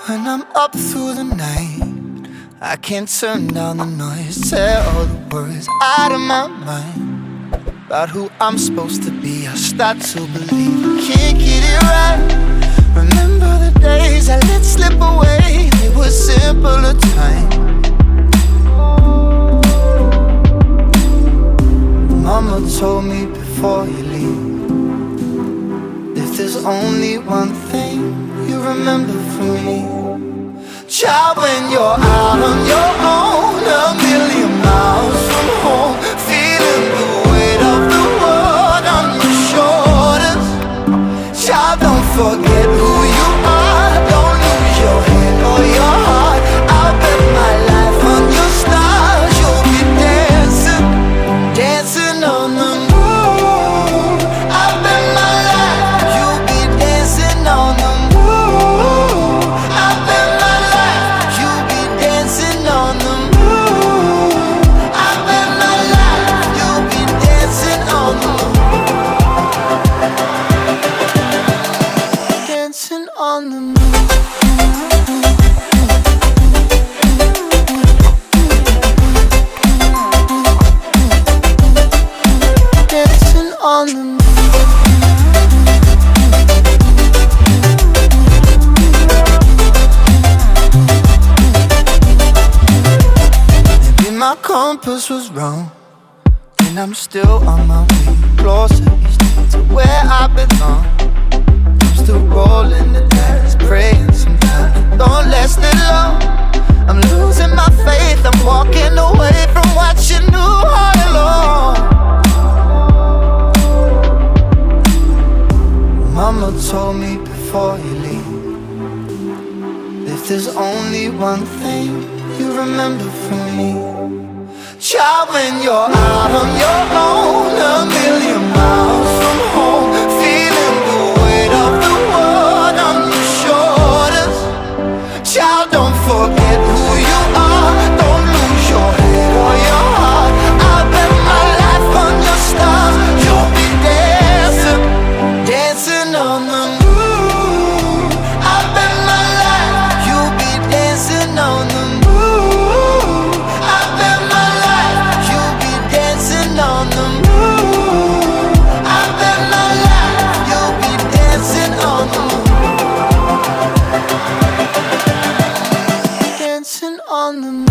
When I'm up through the night, I can't turn down the noise. Tear all the worries out of my mind about who I'm supposed to be. I start to believe I can't get it right. Remember the days I let slip away. They were simpler times. Mama told me before you leave, if there's only one thing you remember from me, child, when you're out on your own, a million miles from home, feeling the weight of the world on your shoulders. Child, don't forget who you are. Don't lose your head or your heart. I'll bet my life on your stars. You'll be dancing, dancing on the moon. I'll bet my life you'll be dancing on the moon. I'll bet my life you'll be dancing on the moon. I'll bet my life you'll be dancing on the moon. Dancing on the moon. Dancing on the moon. Maybe my compass was wrong, and I'm still on my way closer each day to where I belong. Still rolling the dice, praying sometimes don't last it long. I'm losing my faith, I'm walking away from what you knew all along. Mama told me before you leave, if there's only one thing you remember from me, child, when you're out on your own, a million miles from home, feeling the weight of the world on your shoulders. Child, don't forget who you are. Don't lose your head or your heart. I'll bet my life on your stars. You'll be dancing, dancing on the moon. I'll bet my life you'll be dancing on the moon. I'll bet my life you'll be dancing on the moon. I'll bet my life you'll be dancing on the moon. Dancing on the moon.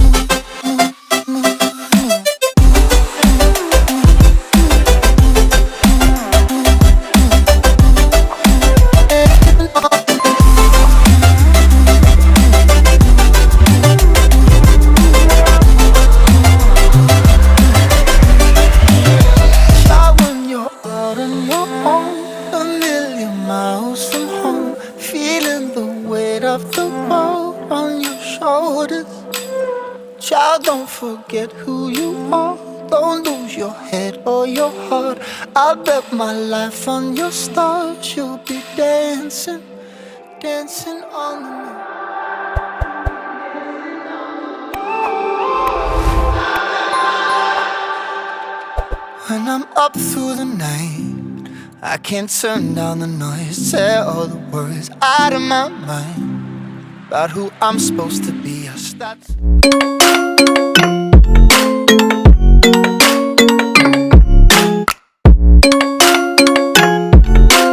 Child, when you're out on your own, a million miles from home, feeling the weight of the world on your shoulders. Child, don't forget who you are. Don't lose your head or your heart. I bet my life on your stars. You'll be dancing, dancing on the moon. When I'm up through the night, I can't turn down the noise. Tear all the worries out of my mind about who I'm supposed to be. I start